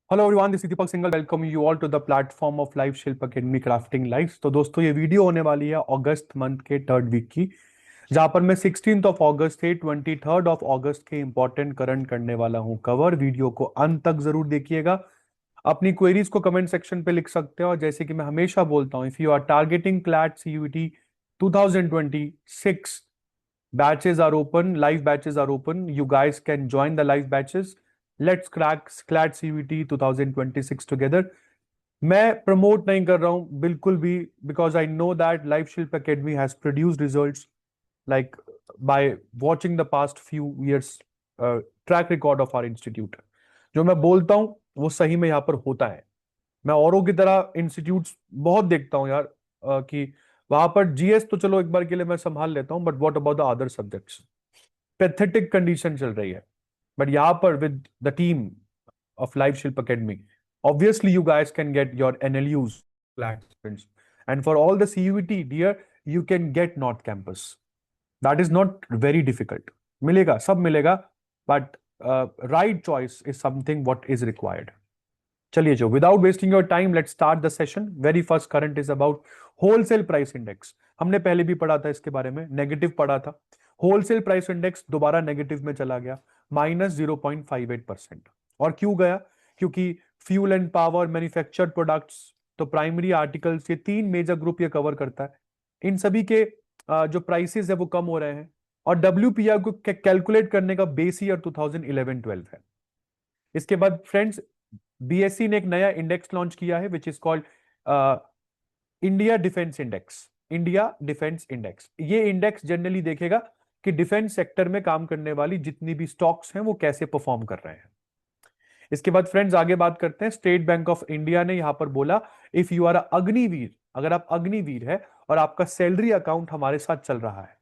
Hello everyone, this is Deepak Singal. Welcome you all to the platform of Life शिल्प Academy Crafting Life. तो दोस्तों, ये video होने वाली है अगस्त मंथ के 3rd वीक की, जहां पर मैं 16 अगस्त से 23 अगस्त के इंपॉर्टेंट करंट करने वाला हूं कवर। वीडियो को अंत तक जरूर देखिएगा। अपनी क्वेरीज को कमेंट सेक्शन पे लिख सकते हो, और जैसे कि मैं हमेशा बोलता हूं, if you are targeting CLAT CUET 2026, batches are open, live batches are open. You guys can join the live batches. Let's crack CLAT CVT 2026 together. मैं प्रमोट नहीं कर रहा हूं बिल्कुल भी, because I know that life शिल्प academy has produced results like by watching the past few years track record of our institute. जो मैं बोलता हूं वो सही में यहाँ पर होता है। मैं औरों की तरह इंस्टीट्यूट्स बहुत देखता हूं यार, कि वहां पर जीएस तो चलो एक बार के लिए मैं संभाल लेता हूं, but what about the other subjects. Pathetic condition चल रही है। बट यहां पर with the team of Live Shilp Academy, obviously you guys can get your NLUs flat. And for all the CUET, dear, you can get North Campus. That is not very difficult. मिलेगा, सब मिलेगा, but right choice is something what is required. चलिए जो, without wasting your time, let's start the session. Very first current is about wholesale price index. हमने पहले भी पढ़ा था इसके बारे में, नेगेटिव पढ़ा था। होलसेल प्राइस इंडेक्स दोबारा नेगेटिव में चला गया, -0.58%। और क्यों गया? क्योंकि fuel and power, manufactured products, तो प्राइमरी आर्टिकल्स, ये 3 मेजर ग्रुप ये कवर करता है। इन सभी के जो प्राइसेस है वो कम हो रहे हैं। और डब्ल्यूपीआई को कैलकुलेट करने का बेस ईयर 2011-12 है। इसके बाद फ्रेंड्स, बीएससी ने एक नया इंडेक्स लॉन्च किया है, which is called India defence index. India defence index, ये इंडेक्स जनरली देखेगा कि डिफेंस सेक्टर में काम करने वाली जितनी भी स्टॉक्स हैं वो कैसे परफॉर्म कर रहे हैं। इसके बाद फ्रेंड्स आगे बात करते हैं। स्टेट बैंक ऑफ इंडिया ने यहां पर बोला, इफ यू आर अग्निवीर, अगर आप अग्निवीर है और आपका सैलरी अकाउंट हमारे साथ चल रहा है,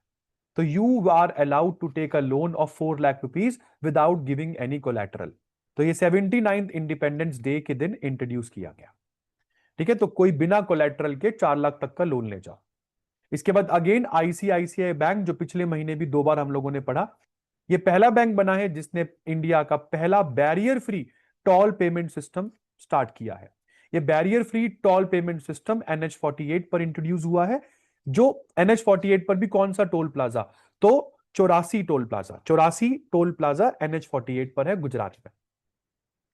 तो you are allowed to take a loan of 4 lakh rupees without giving any collateral. तो ये 79th इंडिपेंडेंस डे के दिन इंट्रोड्यूस किया गया। ठीक है, तो कोई बिना कोलैटरल के 4 लाख तक का लोन ले जाओ। इसके बाद अगेन आईसीआईसीआई बैंक, जो पिछले महीने भी 2 बार हम लोगों ने पढ़ा, ये पहला बैंक बना है जिसने इंडिया का पहला barrier free toll payment system start किया है। ये barrier free toll payment system NH48 पर इंट्रोड्यूस हुआ है। जो NH48 पर भी कौन सा टोल प्लाजा? तो 84 toll plaza, 84 toll plaza NH48 पर है गुजरात में।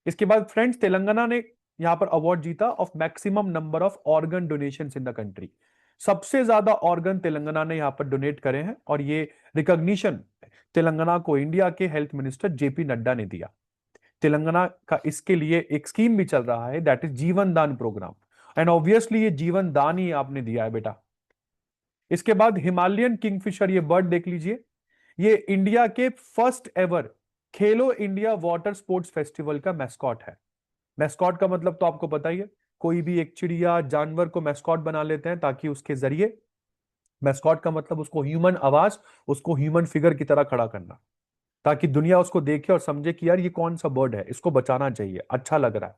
इसके बाद फ्रेंड्स, तेलंगाना ने यहां पर अवार्ड जीता of maximum number of organ donation in the country. सबसे ज्यादा ऑर्गन तेलंगाना ने यहां पर डोनेट करे हैं, और ये रिकॉग्निशन तेलंगाना को इंडिया के हेल्थ मिनिस्टर जेपी नड्डा ने दिया। तेलंगाना का इसके लिए एक स्कीम भी चल रहा है, दैट इज जीवन दान प्रोग्राम। एंड ऑब्वियसली ये जीवन दान ही आपने दिया है बेटा। इसके बाद हिमालयन किंगफिशर, ये बर्ड देख लीजिए, ये इंडिया के फर्स्ट एवर खेलो इंडिया वाटर स्पोर्ट्स फेस्टिवल का मैस्कॉट है। मैस्कॉट का मतलब तो आपको पता ही है, कोई भी एक चिड़िया जानवर को मैस्कॉट बना लेते हैं ताकि उसके जरिए, मैस्कॉट का मतलब उसको ह्यूमन आवाज, उसको ह्यूमन फिगर की तरह खड़ा करना, ताकि दुनिया उसको देखे और समझे कि यार ये कौन सा बर्ड है, इसको बचाना चाहिए, अच्छा लग रहा है।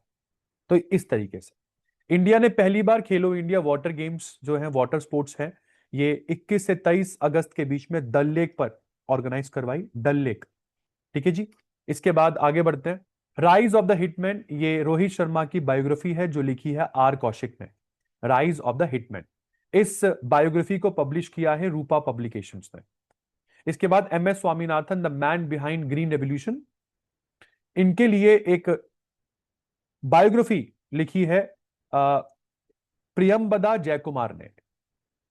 तो इस तरीके से इंडिया ने पहली बार खेलो इंडिया वाटर गेम्स जो है, वाटर स्पोर्ट्स है, ये 21 से 23 अगस्त के बीच में डल लेक पर ऑर्गेनाइज करवाई, डल लेक। ठीक है जी। इसके बाद आगे बढ़ते हैं। राइज ऑफ द हिटमैन, ये रोहित शर्मा की बायोग्राफी है जो लिखी है आर कौशिक ने। राइज ऑफ द हिटमैन, इस बायोग्राफी को पब्लिश किया है रूपा पब्लिकेशंस ने। इसके बाद MS Swaminathan, the man behind green revolution, इनके लिए एक बायोग्राफी लिखी है प्रियंबदा जयकुमार ने।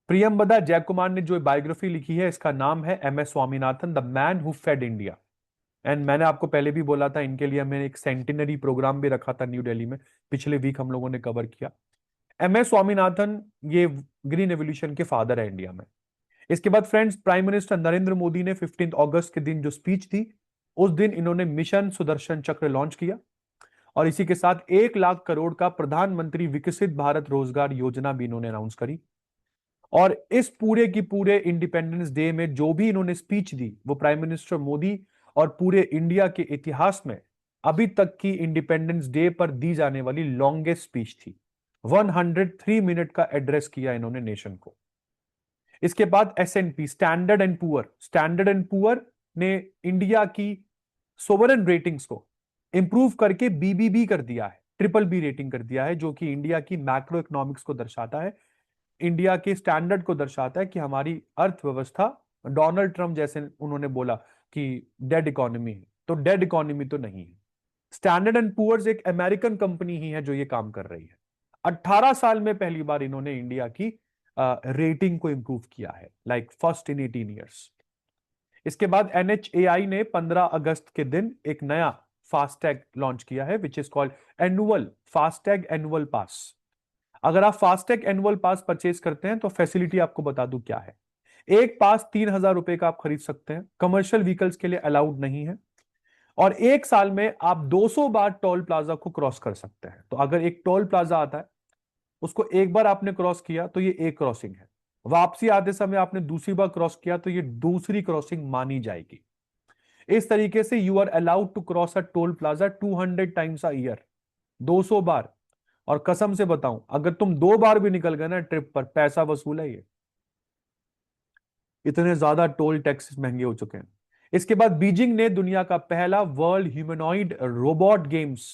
प्रियंबदा जयकुमार ने जो बायोग्राफी लिखी है, इसका नाम है MS Swaminathan, the man who fed India. And मैंने आपको पहले भी बोला था, इनके लिए मैंने एक सेंटिनरी प्रोग्राम भी रखा था न्यू दिल्ली में, पिछले वीक हम लोगों ने कवर किया। MS स्वामीनाथन ये ग्रीन रेवोल्यूशन के फादर है इंडिया में। इसके बाद friends, prime minister Narendra Modi ने 15 अगस्त के दिन जो स्पीच दी, उस दिन इन्होंने मिशन सुदर्शन चक्र लॉन्च किया, और इसी के साथ 1 लाख करोड़ का प्रधानमंत्री विकसित भारत रोजगार योजना भी इन्होंने अनाउंस करी। और इस पूरे की पूरे इंडिपेंडेंस डे में जो भी इन्होंने स्पीच दी, वो प्राइम मिनिस्टर मोदी और पूरे इंडिया के इतिहास में अभी तक की इंडिपेंडेंस डे पर दी जाने वाली लॉन्गेस्ट स्पीच थी। 103 मिनट का एड्रेस किया इन्होंने नेशन को। इसके बाद S&P, स्टैंडर्ड एंड पुअर ने इंडिया की सोवरेन रेटिंग्स को इंप्रूव करके BBB कर दिया है, BBB रेटिंग कर दिया है, जो कि इंडिया की मैक्रो इकोनॉमिक्स को दर्शाता है, इंडिया के स्टैंडर्ड को दर्शाता है कि हमारी अर्थव्यवस्था, डोनाल्ड ट्रंप जैसे उन्होंने बोला कि डेड इकोनॉमी है, तो डेड इकोनॉमी तो नहीं है। स्टैंडर्ड एंड पुअर्स एक अमेरिकन कंपनी ही है जो ये काम कर रही है। 18 साल में पहली बार इन्होंने इंडिया की रेटिंग को इंप्रूव किया है, लाइक फर्स्ट इन 18 ईयर्स। इसके बाद NHAI ने 15 अगस्त के दिन एक नया फास्टैग लॉन्च किया है, which is called annual FASTag annual pass. अगर आप फास्टैग एनुअल पास परचेज करते हैं तो फैसिलिटी आपको बता दूं क्या है। एक पास 3,000 रुपए का आप खरीद सकते हैं, कमर्शियल व्हीकल्स के लिए अलाउड नहीं है, और एक साल में आप 200 बार टोल प्लाजा को क्रॉस कर सकते हैं। तो अगर एक टोल प्लाजा आता है, उसको एक बार आपने क्रॉस किया तो ये एक क्रॉसिंग है, वापसी आते समय आपने दूसरी बार क्रॉस किया तो ये दूसरी क्रॉसिंग मानी जाएगी। इस तरीके से you are allowed to cross a toll plaza 200 times a year, 200 बार। और कसम से बताऊं, अगर तुम 2 बार भी निकल गए ना ट्रिप पर, पैसा वसूल है ये, इतने ज्यादा टोल टैक्सेस महंगे हो चुके हैं। इसके बाद बीजिंग ने दुनिया का पहला वर्ल्ड ह्यूमनॉइड रोबोट गेम्स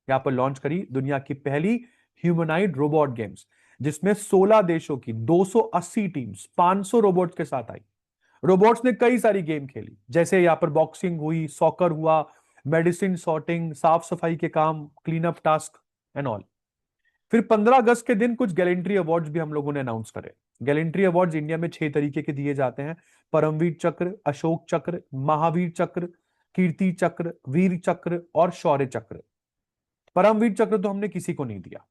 यहां पर लॉन्च करी, दुनिया की पहली ह्यूमनॉइड रोबोट गेम्स, जिसमें 16 देशों की 280 टीम्स 500 रोबोट के साथ आई। रोबोट्स ने कई सारी गेम खेली, जैसे यहां पर बॉक्सिंग हुई, सॉकर हुआ, मेडिसिन सॉर्टिंग, साफ सफाई के काम, clean up task and all. फिर 15 अगस्त के दिन कुछ गैलेंट्री अवार्ड्स भी हम लोगों ने अनाउंस करे। गैलेंट्री अवार्ड्स इंडिया में 6 तरीके के दिए जाते हैं: परमवीर चक्र, अशोक चक्र, महावीर चक्र, कीर्ति चक्र, वीर चक्र और शौर्य चक्र। परमवीर चक्र तो हमने किसी को नहीं दिया,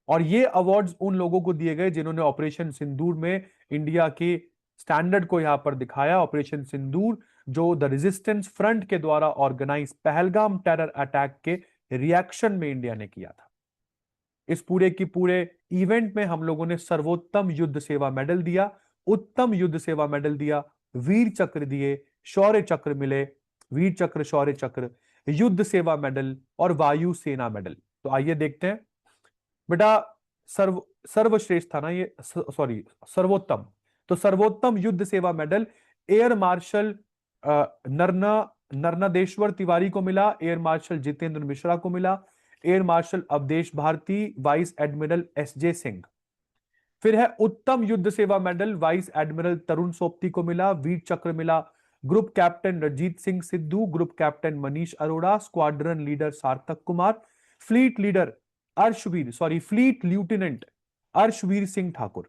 और ये अवार्ड्स उन लोगों को दिए गए जिन्होंने ऑपरेशन सिंदूर में इंडिया के स्टैंडर्ड को यहां पर दिखाया। ऑपरेशन सिंदूर जो द रेजिस्टेंस फ्रंट के द्वारा ऑर्गेनाइज पहलगाम टेरर अटैक के रिएक्शन में इंडिया ने किया था। इस पूरे की पूरे इवेंट में हम लोगों ने सर्वोत्तम युद्ध सेवा मेडल दिया, उत्तम युद्ध सेवा मेडल दिया, वीर चक्र दिए, शौर्य चक्र मिले, वीर चक्र, शौर्य चक्र, युद्ध सेवा मेडल और वायु सेना मेडल। तो आइए देखते हैं बेटा, सर्वश्रेष्ठ था ना ये, सॉरी सर्वोत्तम। तो Sarvottam Yudh Seva medal air marshal नरना नरनादेश्वर तिवारी को मिला, एयर मार्शल जितेंद्र मिश्रा को मिला, air marshal Awadhesh Bharti, vice admiral SJ Singh. फिर है Uttam Yudh Seva medal vice admiral Tarun Sobti को मिला, वीर चक्र मिला group captain Rajit Singh Sidhu, group captain Manish Arora, squadron leader Sarthak Kumar, fleet leader fleet lieutenant Arshvir Singh Thakur.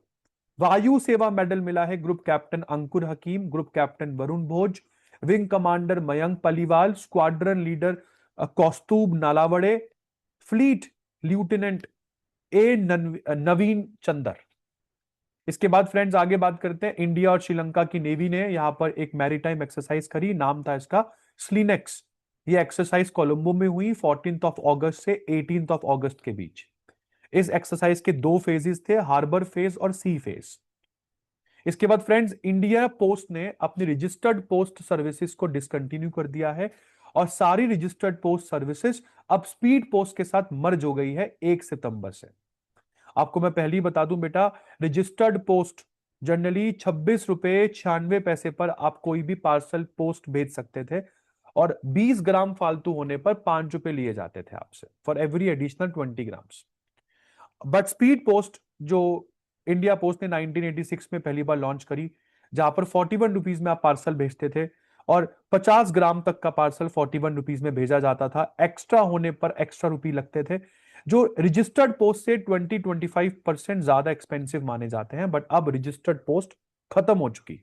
Vayu Seva medal मिला है ग्रुप कैप्टन अंकुर हकीम, group captain Varun Bhoj, wing commander Mayank Paliwal, squadron leader Kaustubh Nalawade, fleet lieutenant Naveen Chander. इसके बाद फ्रेंड्स आगे बात करते हैं, इंडिया और श्रीलंका की नेवी ने यहां पर एक मैरीटाइम एक्सरसाइज करी, नाम था इसका स्लिनेक्स। ये एक्सरसाइज कोलंबो में हुई 14 अगस्त से 18 अगस्त के बीच। इस एक्सरसाइज के 2 फेजेस थे, हार्बर फेज और सी फेज। इसके बाद फ्रेंड्स इंडिया पोस्ट ने अपनी रजिस्टर्ड पोस्ट सर्विसेज को डिसकंटिन्यू कर दिया है, और सारी रजिस्टर्ड पोस्ट सर्विसेज अब स्पीड पोस्ट के साथ मर्ज हो गई है 1 सितंबर से। आपको मैं पहले ही बता दूं बेटा, रजिस्टर्ड पोस्ट जनरली 26 रुपए 96 पैसे पर आप कोई भी पार्सल पोस्ट भेज सकते थे, और 20 ग्राम फालतू होने पर 5 रुपए लिए जाते थे आपसे for every additional 20 grams. But speed post जो इंडिया पोस्ट ने 1986 में पहली बार लॉन्च करी, जहां पर 41 रुपीज में आप पार्सल भेजते थे, और 50 ग्राम तक का पार्सल 41 रुपीज में भेजा जाता था, एक्स्ट्रा होने पर एक्स्ट्रा रुपी लगते थे, जो रजिस्टर्ड पोस्ट से 20-25% ज्यादा एक्सपेंसिव माने जाते हैं। बट अब रजिस्टर्ड पोस्ट खत्म हो चुकी,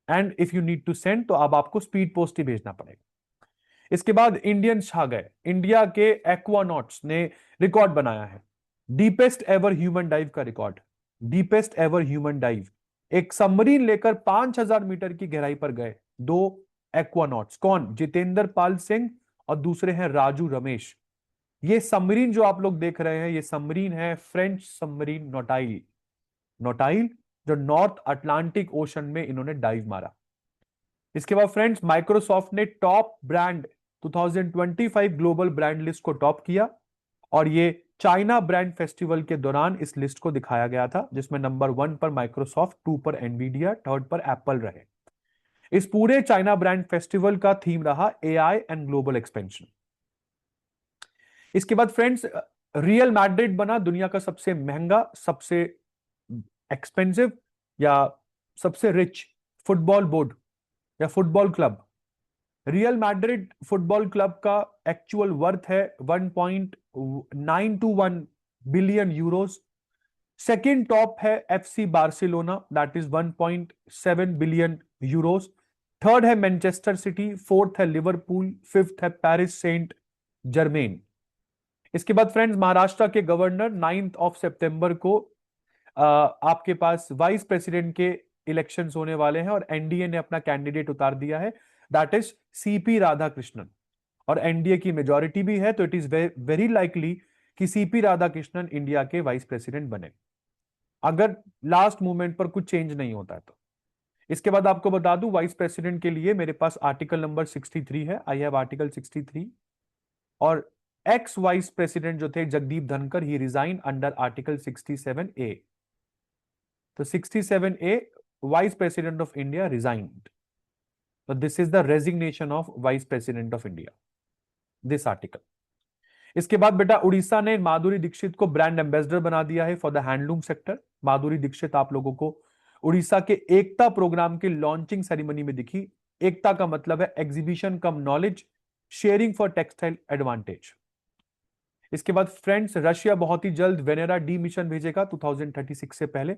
and if you need to send तो अब आपको स्पीड पोस्ट ही भेजना पड़ेगा। इसके बाद इंडियंस छा गए, इंडिया के एक्वानॉट्स ने रिकॉर्ड बनाया है, डीपेस्ट एवर ह्यूमन डाइव का record. Deepest ever human dive, एक सबमरीन लेकर 5000 मीटर की गहराई पर गए 2 एक्वानॉट्स, कौन? जितेंद्र पाल सिंह और दूसरे हैं राजू रमेश। ये सबमरीन जो आप लोग देख रहे हैं, ये सबमरीन है फ्रेंच सबमरीन नोटाइल। नोटाइल जो नॉर्थ अटलांटिक ओशन में इन्होंने डाइव मारा। इसके बाद फ्रेंड्स माइक्रोसॉफ्ट ने top brand 2025 global brand list को टॉप किया, और ये चाइना ब्रांड फेस्टिवल के दौरान इस लिस्ट को दिखाया गया था, जिसमें नंबर 1 पर माइक्रोसॉफ्ट, 2 पर एनवीडिया, 3rd पर एप्पल रहे। इस पूरे चाइना ब्रांड फेस्टिवल का थीम रहा AI एंड ग्लोबल एक्सपेंशन। इसके बाद फ्रेंड्स, रियल मैड्रिड बना दुनिया का सबसे महंगा, सबसे एक्सपेंसिव या सबसे रिच फुटबॉल बोर्ड या football club. Real Madrid football club का एक्चुअल वर्थ है 1.921 बिलियन यूरोस। सेकंड टॉप है FC Barcelona, that is 1.7 billion Euros. Third है मैनचेस्टर सिटी, फोर्थ है लिवरपूल, फिफ्थ है पेरिस सेंट जर्मेन। इसके बाद फ्रेंड्स, महाराष्ट्र के गवर्नर 9 सितंबर को आपके पास वाइस प्रेसिडेंट के इलेक्शंस होने वाले हैं और एनडीए ने अपना कैंडिडेट उतार दिया है, दैट इज सीपी राधाकृष्णन। और एनडीए की मेजॉरिटी भी है, तो इट इज वेरी लाइकली कि सीपी राधाकृष्णन इंडिया के वाइस प्रेसिडेंट बने, अगर लास्ट मोमेंट पर कुछ चेंज नहीं होता है तो। इसके बाद आपको बता दूं, वाइस प्रेसिडेंट के लिए मेरे पास आर्टिकल नंबर 63 है, आई हैव आर्टिकल 63। और एक्स वाइस प्रेसिडेंट जो थे Jagdeep Dhankhar, he resign under article 67A। तो 67A, vice president of India resigned, तो this is the resignation of vice president of India, this article. इसके बाद बेटा, उड़ीसा ने माधुरी दीक्षित को ब्रांड एम्बेसडर बना दिया है for the handloom sector. Madhuri Dixit आप लोगों को उड़ीसा के एकता प्रोग्राम की लॉन्चिंग सेरेमनी में दिखी। एकता का मतलब है exhibition come knowledge sharing for textile advantage. इसके बाद फ्रेंड्स, रशिया बहुत ही जल्द वेनेरा डी मिशन भेजेगा 2036 से पहले।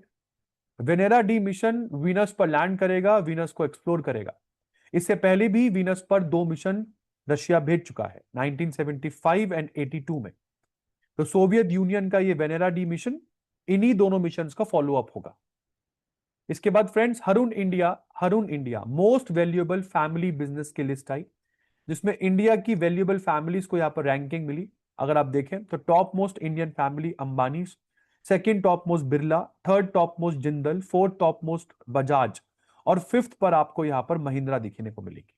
वेनेरा डी मिशन वीनस पर लैंड करेगा, वीनस को एक्सप्लोर करेगा। इससे पहले भी वीनस पर 2 मिशन रशिया भेज चुका है, 1975 एंड 82 में। तो सोवियत यूनियन का ये वेनेरा डी मिशन इन्हीं दोनों मिशन का फॉलोअप होगा। इसके बाद friends, Hurun India most valuable family business की लिस्ट आई, जिसमें इंडिया की वैल्यूएबल फैमिलीज को यहां पर रैंकिंग मिली। अगर आप देखें तो top most Indian family Ambani, second top most Birla, third top most Jindal, fourth top most Bajaj और फिफ्थ पर आपको यहां पर महिंद्रा दिखने को मिलेगी।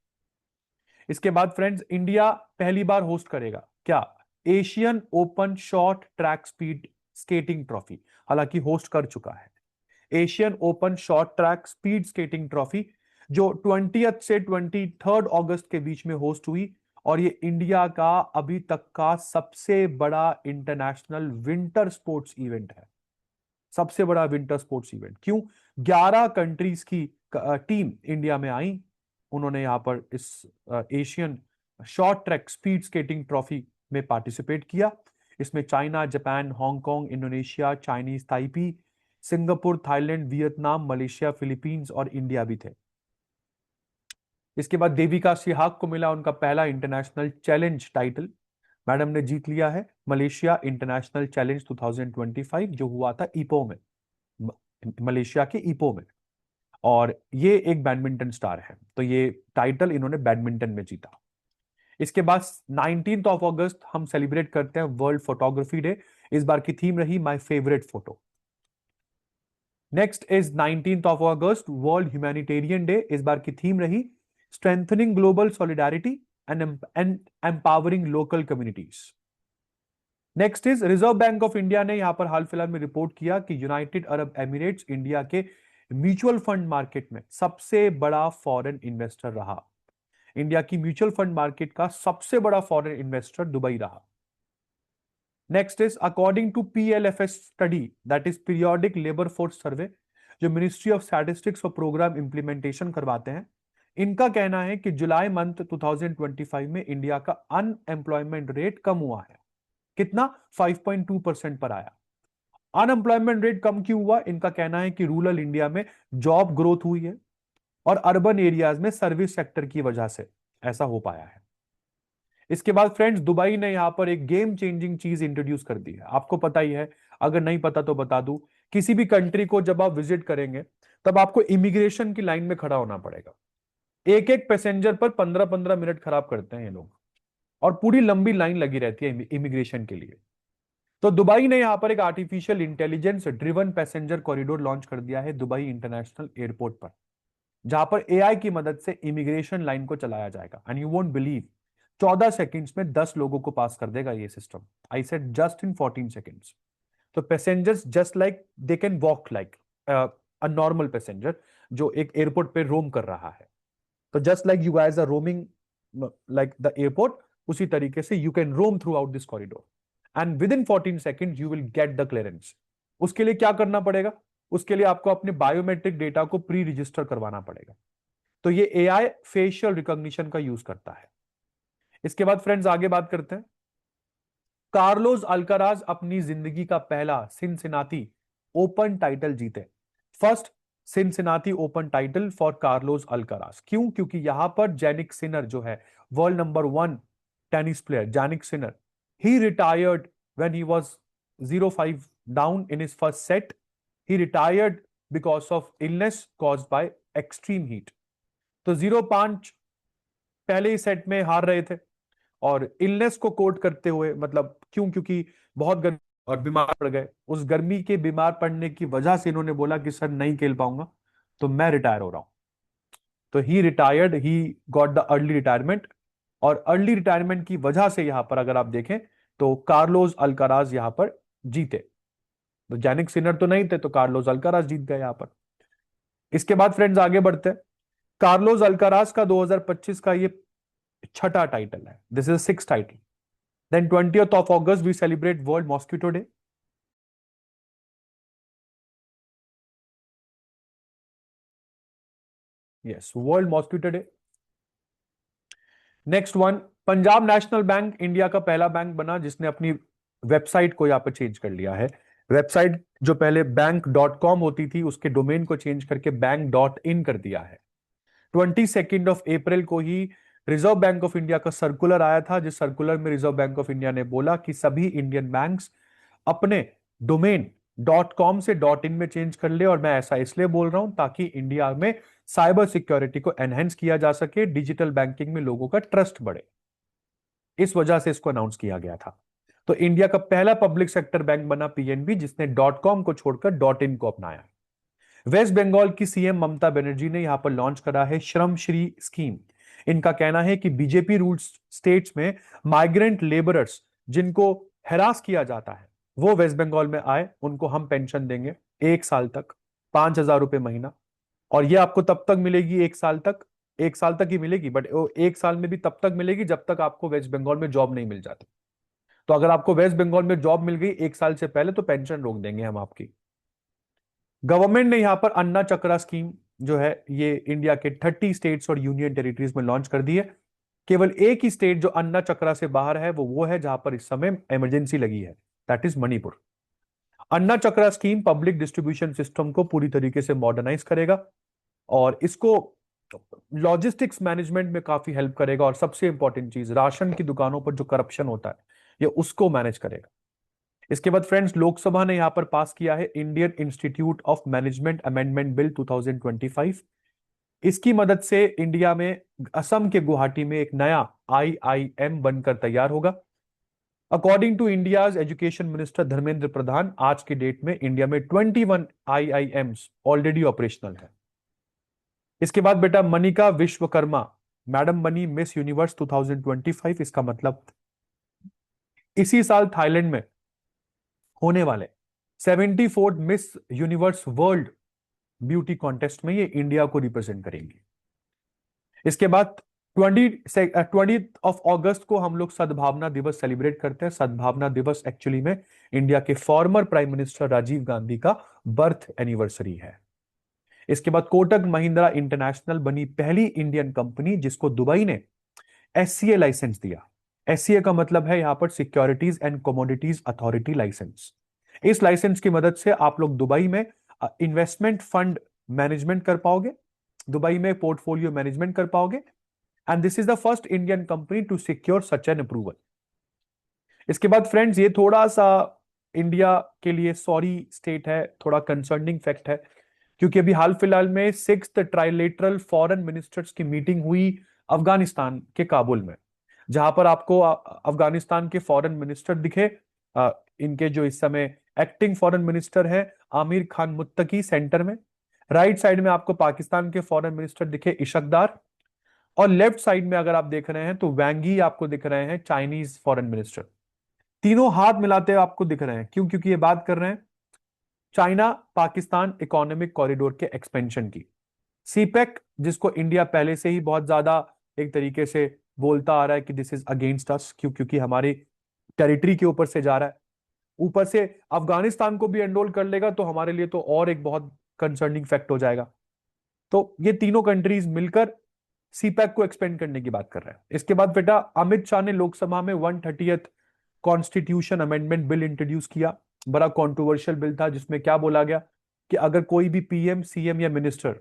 इसके बाद फ्रेंड्स, इंडिया पहली बार होस्ट करेगा क्या, Asian open short track speed skating trophy. हालांकि होस्ट कर चुका है Asian open short track speed skating trophy, जो 20 से 23 अगस्त के बीच में होस्ट हुई। और ये इंडिया का अभी तक का सबसे बड़ा इंटरनेशनल विंटर स्पोर्ट्स इवेंट है, सबसे बड़ा विंटर स्पोर्ट्स इवेंट। क्यों? 11 कंट्रीज की टीम इंडिया में आई, उन्होंने यहां पर इस Asian short track speed skating trophy में पार्टिसिपेट किया। इसमें China, Japan, Hong Kong, Indonesia, Chinese Taipei, Singapore, Thailand, Vietnam, Malaysia, Philippines और इंडिया भी थे। इसके बाद देविका सिहाग को मिला उनका पहला इंटरनेशनल चैलेंज टाइटल। मैडम ने जीत लिया है मलेशिया इंटरनेशनल चैलेंज 2025, जो हुआ था ईपो में, मलेशिया के ईपो में। और ये एक बैडमिंटन स्टार है, तो ये टाइटल इन्होंने बैडमिंटन में जीता। इसके बाद 19 अगस्त हम सेलिब्रेट करते हैं वर्ल्ड फोटोग्राफी डे। इस बार की थीम रही my favourite photo. Next is 19 August world humanitarian day. इस बार की थीम रही strengthening global solidarity and empowering local communities. Next is reserve bank of India ने यहां पर हाल फिलहाल में रिपोर्ट किया कि यूनाइटेड अरब एमिरेट्स इंडिया के म्यूचुअल फंड मार्केट में सबसे बड़ा फॉरेन इन्वेस्टर रहा। इंडिया की म्यूचुअल फंड मार्केट का सबसे बड़ा फॉरेन इन्वेस्टर दुबई रहा। Next is according to PLFS study, that is periodic labour force survey, जो मिनिस्ट्री ऑफ स्टैटिस्टिक्स और प्रोग्राम इंप्लीमेंटेशन करवाते हैं, इनका कहना है कि जुलाई मंथ 2025 में इंडिया का अनएम्प्लॉयमेंट रेट कम हुआ है। कितना? 5.2% पर आया। अनएम्प्लॉयमेंट रेट कम क्यों हुआ? इनका कहना है कि रूरल इंडिया में जॉब ग्रोथ हुई है और अर्बन एरियाज में सर्विस सेक्टर की वजह से ऐसा हो पाया है। इसके बाद फ्रेंड्स, दुबई ने यहां पर एक गेम चेंजिंग चीज इंट्रोड्यूस कर दी है। आपको पता ही है, अगर नहीं पता तो बता दूं, किसी भी कंट्री को जब आप विजिट करेंगे तब आपको इमिग्रेशन की लाइन में खड़ा होना पड़ेगा। एक एक पैसेंजर पर 15-15 मिनट खराब करते हैं ये लोग, और पूरी लंबी लाइन लगी रहती है इमिग्रेशन के लिए। तो दुबई ने यहां पर एक artificial intelligence driven passenger corridor launch कर दिया है दुबई इंटरनेशनल एयरपोर्ट पर, जहां पर AI की मदद से इमिग्रेशन लाइन को चलाया जाएगा। And you won't believe, 14 seconds में 10 लोगों को पास कर देगा ये system. I said just in 14 seconds. तो passengers just like they can walk like a normal passenger जो एक एयरपोर्ट पे रोम कर रहा है। तो just like you guys are roaming like the airport, उसी तरीके से you can roam throughout this corridor and within 14 seconds you will get the clearance. उसके लिए क्या करना पड़ेगा? उसके लिए आपको अपने बायोमेट्रिक डेटा को प्री रजिस्टर करवाना पड़ेगा। तो ये एआई फेशियल रिकॉग्निशन का यूज करता है। इसके बाद फ्रेंड्स आगे बात करते हैं। कार्लोस अल्काराज अपनी जिंदगी का पहला सिनसिनाती ओपन टाइटल जीते। First Cincinnati Open title for Carlos Alcaraz. क्यों? क्योंकि यहां पर जैनिक सिनर जो है world number 1 tennis player, Jannik Sinner, he retired when he was 0-5 down in his first set. He retired because of illness caused by extreme heat. तो 0-5 पहले ही set में हार रहे थे और इलनेस को कोट करते हुए, मतलब क्यों? क्योंकि बहुत गर्मी और बीमार पड़ गए। उस गर्मी के बीमार पड़ने की वजह से इन्होंने बोला कि सर नहीं खेल पाऊंगा तो मैं रिटायर हो रहा हूं। तो he retired, he got the early retirement. और अर्ली रिटायरमेंट की वजह से यहां पर अगर आप देखें तो कार्लोस अल्काराज यहां पर जीते। तो जैनिक सिनर तो नहीं थे, तो कार्लोस अल्काराज जीत गए यहां पर। इसके बाद फ्रेंड्स आगे बढ़ते हैं। कार्लोस अल्काराज का 2025 का ये छठा टाइटल है। This is 6th title. Then 20th of August we celebrate World Mosquito Day. Yes, World Mosquito Day. Next one, Punjab national bank India का पहला बैंक बना जिसने अपनी वेबसाइट को यहां पर चेंज कर लिया है। वेबसाइट जो पहले बैंक.com होती थी उसके डोमेन को चेंज करके बैंक.in कर दिया है। 22 अप्रैल को ही रिजर्व बैंक ऑफ इंडिया का सर्कुलर आया था, जिस सर्कुलर में रिजर्व बैंक ऑफ इंडिया ने बोला कि सभी इंडियन बैंक्स अपने डोमेन .com से .in में चेंज कर ले। और मैं ऐसा इसलिए बोल रहा हूं ताकि इंडिया में साइबर सिक्योरिटी को एनहेंस किया जा सके, डिजिटल बैंकिंग में लोगों का ट्रस्ट बढ़े। इस वजह से इसको अनाउंस किया गया था। तो इंडिया का पहला पब्लिक सेक्टर बैंक बना पीएनबी, जिसने .com को छोड़कर .in को अपनाया। वेस्ट बंगाल की सीएम ममता बनर्जी ने यहां पर लॉन्च करा है श्रम श्री स्कीम। इनका कहना है कि बीजेपी रूल्ड स्टेट्स में माइग्रेंट लेबरर्स जिनको हैरास किया जाता है वो वेस्ट बंगाल में आए, उनको हम पेंशन देंगे 1 साल तक, 5,000 रुपए महीना। और ये आपको तब तक मिलेगी 1 साल तक, 1 साल तक ही मिलेगी, बट 1 साल में भी तब तक मिलेगी जब तक आपको वेस्ट बंगाल में जॉब नहीं मिल जाती। तो अगर आपको वेस्ट बंगाल में जॉब मिल गई 1 साल से पहले तो पेंशन रोक देंगे हम आपकी। गवर्नमेंट ने यहां पर अन्ना चक्रा स्कीम जो है ये इंडिया के 30 स्टेट्स और यूनियन टेरिटरीज में लॉन्च कर दी है। केवल एक ही स्टेट जो अन्ना चक्रा से बाहर है वो है जहां पर इस समय इमरजेंसी लगी है, that is Manipur. Anna chakra scheme public distribution system को पूरी तरीके से मॉडर्नाइज करेगा और इसको लॉजिस्टिक्स मैनेजमेंट में काफी हेल्प करेगा। और सबसे इंपॉर्टेंट चीज, राशन की दुकानों पर जो करप्शन होता है ये उसको मैनेज करेगा। इसके बाद फ्रेंड्स लोकसभा ने यहां पर पास किया है Indian institute of management amendment bill 2025। इसकी मदद से इंडिया में असम के गुवाहाटी में एक नया आईआईएम बनकर तैयार होगा। According to India's education minister Dharmendra Pradhan, आज की डेट में इंडिया में 21 आईआईएम्स ऑलरेडी ऑपरेशनल है। इसके बाद बेटा मनिका विश्वकर्मा मैडम बनी मिस यूनिवर्स 2025। इसका मतलब इसी साल थाईलैंड में होने वाले 74th miss universe world beauty contest में ये इंडिया को रिप्रेजेंट करेंगी। इसके बाद 20 अगस्त को हम लोग सद्भावना दिवस सेलिब्रेट करते हैं। सद्भावना दिवस एक्चुअली में इंडिया के former prime minister Rajiv Gandhi का बर्थ एनिवर्सरी है। इसके बाद कोटक महिंद्रा इंटरनेशनल बनी पहली इंडियन कंपनी जिसको दुबई ने एससीए लाइसेंस दिया। एससीए का मतलब है यहां पर securities and commodities authority licence. इस लाइसेंस की मदद से आप लोग दुबई में इन्वेस्टमेंट फंड मैनेजमेंट कर पाओगे, दुबई में पोर्टफोलियो मैनेजमेंट कर पाओगे। And this is the first Indian company to secure such an approval. इसके बाद फ्रेंड्स ये थोड़ा सा इंडिया के लिए सॉरी स्टेट है, थोड़ा कंसर्निंग फैक्ट है, क्योंकि अभी हाल फिलहाल में 6th ट्राइलेटरल फॉरेन मिनिस्टर्स की मीटिंग हुई अफगानिस्तान के काबुल में, जहां पर आपको अफगानिस्तान के फॉरेन मिनिस्टर दिखे। इनके जो इस समय एक्टिंग फॉरेन मिनिस्टर है आमिर खान मुत्तकी सेंटर में। राइट साइड में आपको पाकिस्तान के फॉरेन मिनिस्टर दिखे इशकदार। और लेफ्ट साइड में अगर आप देख रहे हैं तो वैंगी आपको दिख रहे हैं चाइनीज फॉरेन मिनिस्टर। तीनों हाथ मिलाते हुए आपको दिख रहे हैं। क्यों? क्योंकि ये बात कर रहे हैं चाइना पाकिस्तान इकोनॉमिक कॉरिडोर के एक्सपेंशन की। सीपेक जिसको इंडिया पहले से ही बहुत ज्यादा एक तरीके से बोलता आ रहा है कि दिस इज अगेंस्ट अस, क्योंकि हमारी टेरिटरी के ऊपर से जा रहा है। ऊपर से अफगानिस्तान को भी एनरोल कर लेगा तो हमारे लिए तो और एक बहुत कंसर्निंग फैक्ट हो जाएगा। तो ये तीनों कंट्रीज मिलकर सीपैक को एक्सपेंड करने की बात कर रहे हैं। इसके बाद बेटा अमित शाह ने लोकसभा में 130th constitution amendment bill introduce किया। बड़ा कंट्रोवर्शियल बिल था, जिसमें क्या बोला गया कि अगर कोई भी पीएम, सीएम या मिनिस्टर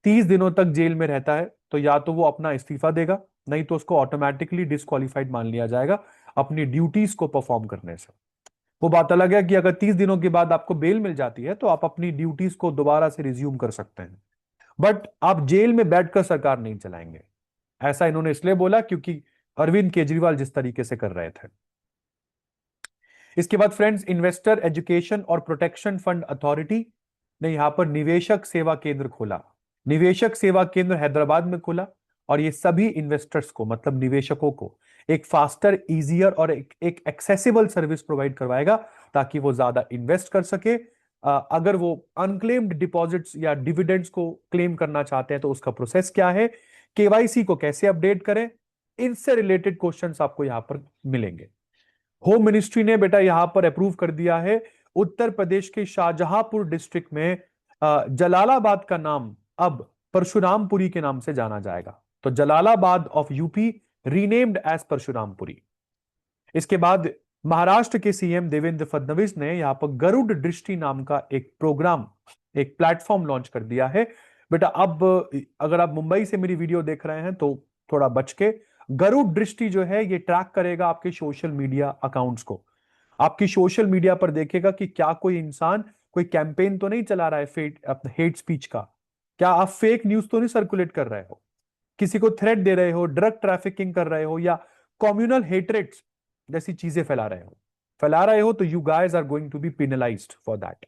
30 दिनों तक जेल में रहता है तो या तो वो अपना इस्तीफा देगा, नहीं तो उसको ऑटोमेटिकली डिस्क्वालिफाइड मान लिया जाएगा अपनी ड्यूटीज को परफॉर्म करने से। वो बात अलग है कि अगर 30 दिनों के बाद आपको बेल मिल जाती है तो आप अपनी ड्यूटीज को दोबारा से रिज्यूम कर सकते हैं, बट आप जेल में बैठकर सरकार नहीं चलाएंगे। ऐसा इन्होंने इसलिए बोला क्योंकि अरविंद केजरीवाल जिस तरीके से कर रहे थे। इसके बाद फ्रेंड्स, इन्वेस्टर एजुकेशन और प्रोटेक्शन फंड अथॉरिटी ने यहां पर निवेशक सेवा केंद्र खोला। निवेशक सेवा केंद्र हैदराबाद में खुला और ये सभी इन्वेस्टर्स को, मतलब निवेशकों को, एक फास्टर, इजियर और एक एक्सेसिबल सर्विस प्रोवाइड करवाएगा ताकि वो ज्यादा इन्वेस्ट कर सके। अगर वो अनक्लेम्ड डिपॉजिट्स या डिविडेंड्स को क्लेम करना चाहते हैं तो उसका प्रोसेस क्या है, केवाईसी को कैसे अपडेट करें, इनसे रिलेटेड क्वेश्चंस आपको यहां पर मिलेंगे। होम मिनिस्ट्री ने बेटा यहां पर अप्रूव कर दिया है उत्तर प्रदेश के शाहजहांपुर डिस्ट्रिक्ट में जलालाबाद का नाम अब परशुरामपुरी के नाम से जाना जाएगा। तो Jalalabad of UP renamed as Parshurampuri. इसके बाद महाराष्ट्र के सीएम देवेंद्र फडणवीस ने यहां पर गरुड़ दृष्टि नाम का एक प्रोग्राम, एक प्लेटफॉर्म लॉन्च कर दिया है। बेटा अब अगर आप मुंबई से मेरी वीडियो देख रहे हैं तो थोड़ा बच के, गरुड़ दृष्टि जो है ये ट्रैक करेगा आपके सोशल मीडिया अकाउंट्स को। आपकी सोशल मीडिया पर देखेगा कि क्या कोई इंसान कोई कैंपेन तो नहीं चला रहा है हेट स्पीच का, क्या आप फेक न्यूज तो नहीं सर्कुलेट कर रहे हो, किसी को थ्रेट दे रहे हो, ड्रग ट्रैफिकिंग कर रहे हो या कम्युनल हेट्रेट जैसी चीजें फैला रहे हो तो you guys are going to be penalized for that.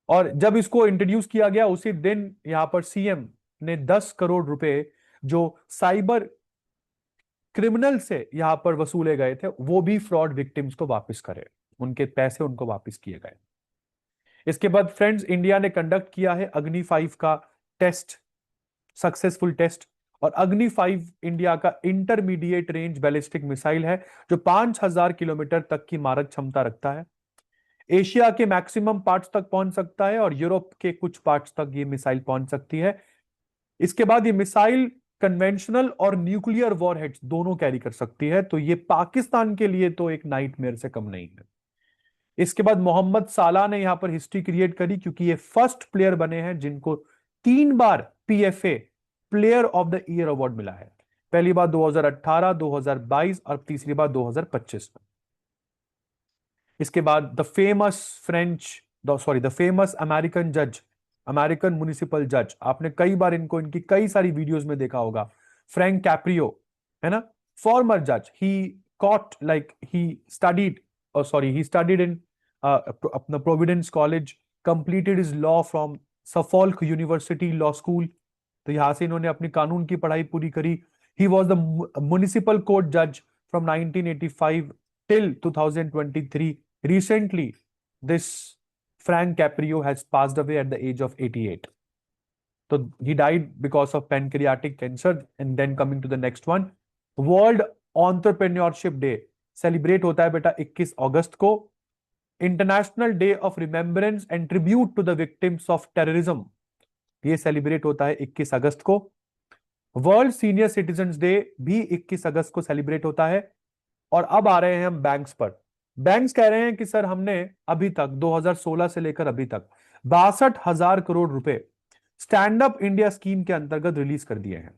और जब इसको इंट्रोड्यूस किया गया उसी दिन यहां पर सीएम ने 10 करोड़ रुपए जो साइबर क्रिमिनल से यहां पर वसूले गए थे वो भी फ्रॉड विक्टिम्स को वापस करे, उनके पैसे उनको वापस किए गए। इसके बाद फ्रेंड्स, इंडिया ने कंडक्ट किया है अग्नि 5 का टेस्ट, सक्सेसफुल टेस्ट। और अग्नि 5 इंडिया का इंटरमीडिएट रेंज बैलिस्टिक मिसाइल है जो 5000 किलोमीटर तक की मारक क्षमता रखता है। एशिया के मैक्सिमम पार्ट्स तक पहुंच सकता है और यूरोप के कुछ पार्ट्स तक ये मिसाइल पहुंच सकती है। इसके बाद ये मिसाइल कन्वेंशनल और न्यूक्लियर वॉरहेड्स दोनों कैरी कर सकती है, तो ये पाकिस्तान के लिए तो एक नाइटमेयर से कम नहीं है। इसके बाद मोहम्मद साला ने यहां पर हिस्ट्री क्रिएट करी क्योंकि ये फर्स्ट प्लेयर बने हैं जिनको 3 बार PFA player of the year award मिला है। पहली बार 2018, 2022 और तीसरी बार 2025 में। इसके बाद द फेमस अमेरिकन जज, अमेरिकन म्युनिसिपल जज, आपने कई बार इनकी कई सारी वीडियोस में देखा होगा, फ्रैंक कैप्रियो, है ना, फॉर्मर जज। ही स्टडीड इन अपना Providence college, completed his law from Suffolk university law school. तो यहां से इन्होंने अपनी कानून की पढ़ाई पूरी करी। He was the municipal court जज from 1985 till 2023. Recently, this Frank Caprio has passed away at the age of 88. So he died because of pancreatic cancer. And then coming to the next one, World Entrepreneurship Day celebrate होता है बेटा 21 अगस्त को। International day of remembrance and tribute to the victims of terrorism, ये celebrate होता है 21 अगस्त को। वर्ल्ड सीनियर सिटीजन्स डे भी 21 अगस्त को सेलिब्रेट होता है। और अब आ रहे हैं हम बैंक्स पर। बैंक्स कह रहे हैं कि सर हमने अभी तक 2016 से लेकर अभी तक 62,000 करोड़ रुपए स्टैंड अप इंडिया स्कीम के अंतर्गत रिलीज कर दिए हैं।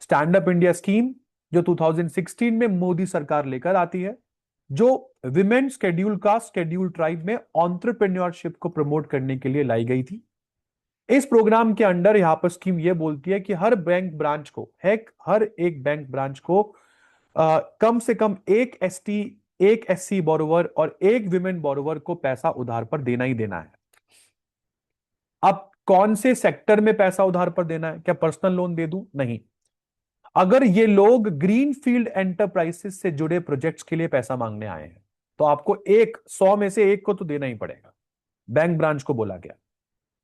स्टैंड अप इंडिया स्कीम जो 2016 में मोदी सरकार लेकर आती है, जो women schedule caste, schedule tribe में एंटरप्रेन्योरशिप को प्रमोट करने के लिए लाई गई थी। इस प्रोग्राम के अंडर यहां पर स्कीम यह बोलती है कि हर बैंक ब्रांच को कम से कम एक एसटी, एक एससी बोरोवर और एक विमेन बोरोवर को पैसा उधार पर देना ही देना है। अब कौन से सेक्टर में पैसा उधार पर देना है? क्या पर्सनल लोन दे दूं? नहीं। अगर ये लोग ग्रीन फील्ड एंटरप्राइजेस से जुड़े प्रोजेक्ट्स के लिए पैसा मांगने आए हैं तो आपको 100 में से एक को तो देना ही पड़ेगा। बैंक ब्रांच को बोला गया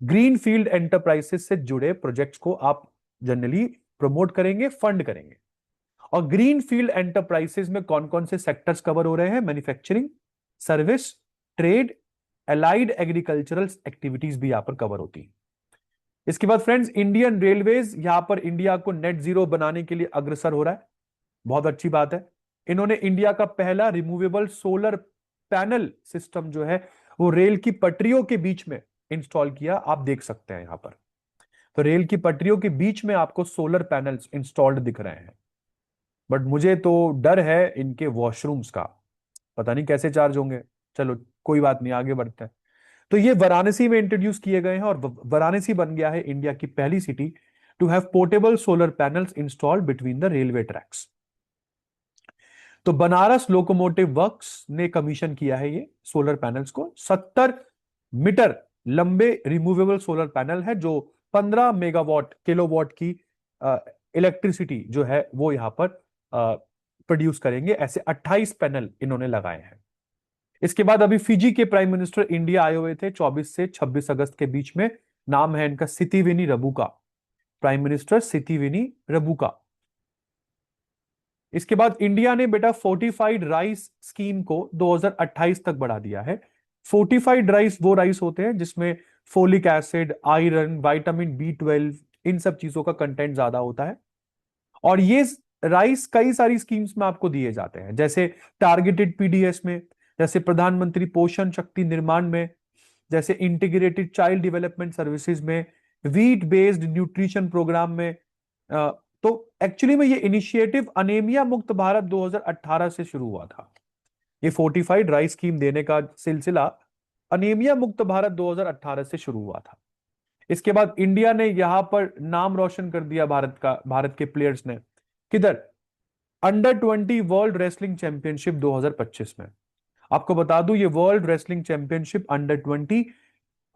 ग्रीन फील्ड एंटरप्राइजेस से जुड़े प्रोजेक्ट्स को आप जनरली प्रमोट करेंगे, फंड करेंगे। और ग्रीन फील्ड एंटरप्राइजेस में कौन कौन से सेक्टर्स कवर हो रहे हैं? Manufacturing, service, trade, allied agricultural activities भी यहां पर कवर होती है। इसके बाद फ्रेंड्स, इंडियन रेलवेज यहां पर इंडिया को नेट जीरो बनाने के लिए अग्रसर हो रहा है। बहुत अच्छी बात है। इन्होंने इंडिया का पहला रिमूवेबल सोलर पैनल सिस्टम जो है वो रेल की पटरियों के बीच में इंस्टॉल किया। आप देख सकते हैं यहां पर, तो रेल की पटरियों के बीच में आपको सोलर पैनल्स इंस्टॉल्ड दिख रहे हैं। बट मुझे तो डर है इनके वॉशरूम्स का, पता नहीं कैसे चार्ज होंगे। चलो कोई बात नहीं, आगे बढ़ते हैं। तो ये वाराणसी में इंट्रोड्यूस किए गए हैं और वाराणसी बन गया है इंडिया की पहली city to have portable solar panels installed between the railway tracks. तो बनारस लोकोमोटिव वर्क्स ने कमीशन किया है ये सोलर पैनल्स को। 70 मीटर लंबे रिमूवेबल सोलर पैनल है जो 15 मेगावाट किलोवाट की इलेक्ट्रिसिटी जो है वो यहां पर प्रोड्यूस करेंगे। ऐसे 28 पैनल इन्होंने लगाए हैं। इसके बाद अभी फिजी के प्राइम मिनिस्टर इंडिया आए हुए थे 24 से 26 अगस्त के बीच में। नाम है इनका सितिवेनी रबुका, प्राइम मिनिस्टर सितिवेनी रबुका। इसके बाद इंडिया ने बेटा फोर्टिफाइड राइस स्कीम को 2028 तक बढ़ा दिया है। फोर्टिफाइड राइस वो राइस होते हैं जिसमें folic acid, iron, vitamin B12 इन सब चीजों का कंटेंट ज्यादा होता है। और ये राइस कई सारी स्कीम्स में आपको दिए जाते हैं, जैसे टारगेटेड PDS में, जैसे प्रधानमंत्री पोषण शक्ति निर्माण में, जैसे इंटीग्रेटेड चाइल्ड डेवलपमेंट सर्विसेज में, वीट बेस्ड न्यूट्रिशन प्रोग्राम में। तो एक्चुअली में ये इनिशिएटिव अनेमिया मुक्त भारत 2018 से शुरू हुआ था। ये फोर्टिफाइड राइस स्कीम देने का सिलसिला अनेमिया मुक्त भारत 2018 से शुरू हुआ था। इसके बाद इंडिया ने यहां पर नाम रोशन कर दिया भारत का, भारत के प्लेयर्स ने। किधर? अंडर 20 वर्ल्ड रेसलिंग चैंपियनशिप 2025 में। आपको बता दूं ये world wrestling championship under 20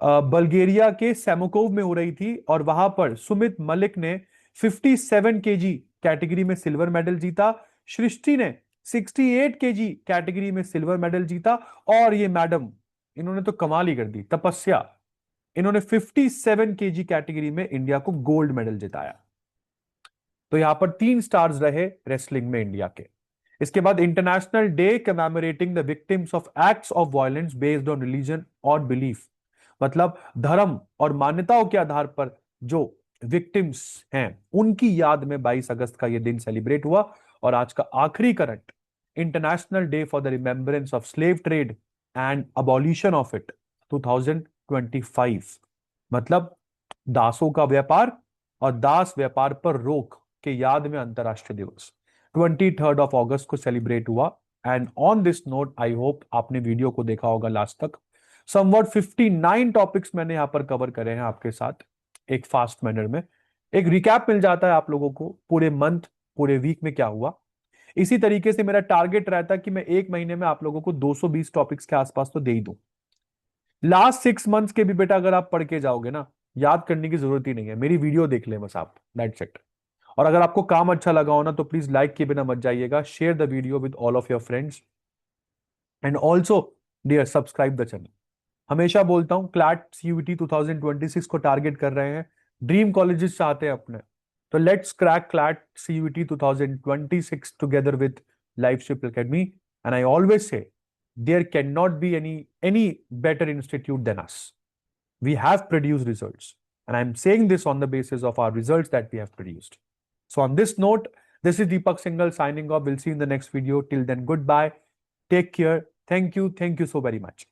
Bulgaria के सैमोकोव में हो रही थी और वहां पर सुमित मलिक ने 57 केजी कैटेगरी में सिल्वर मेडल जीता। सृष्टि ने 68 केजी कैटेगरी में सिल्वर मेडल जीता। और ये मैडम, इन्होंने तो कमाल ही कर दी, तपस्या। इन्होंने 57 केजी कैटेगरी में इंडिया को गोल्ड मेडल जिताया। तो यहां पर 3 स्टार्स रहे रेसलिंग में इंडिया के। इसके बाद international day commemorating the victims of acts of violence based on religion और बिलीफ, मतलब धर्म और मान्यताओं के आधार पर जो विक्टिम्स हैं उनकी याद में 22 अगस्त का यह दिन सेलिब्रेट हुआ। और आज का आखिरी current, international day for the remembrance of slave trade and abolition of it 2025, मतलब दासों का व्यापार और दास व्यापार पर रोक के याद में अंतरराष्ट्रीय दिवस 23 अगस्त को सेलिब्रेट हुआ। And on this note I hope आपने वीडियो को देखा होगा लास्ट तक। समवट 59 टॉपिक्स मैंने यहां पर कवर करे हैं आपके साथ एक फास्ट मैनर में। एक रिकैप मिल जाता है आप लोगों को पूरे मंथ, पूरे वीक में क्या हुआ। इसी तरीके से मेरा टारगेट रहता है कि मैं एक महीने में आप लोगों को 220 टॉपिक्स के आसपास तो दे ही दूं। लास्ट 6 मंथ्स के भी बेटा अगर आप पढ़ के जाओगे ना, याद करने की जरूरत ही नहीं है, मेरी वीडियो देख ले बस आप, दैट्स इट। और अगर आपको काम अच्छा लगा हो ना तो प्लीज लाइक किए बिना मत जाइएगा, share the video with all of your friends and also dear subscribe the channel. हमेशा बोलता हूं क्लैट CUET 2026 को टारगेट कर रहे हैं, ड्रीम कॉलेजेस चाहते हैं अपने, तो let's crack CLAT CUET 2026 together with Lifeship academy. And I always say there cannot be any better institute than us. We have produced results, and I'm saying this on the basis of our results that we have produced. So on this note, this is Deepak Singhal signing off. We'll see you in the next video. Till then, goodbye, take care, thank you so very much.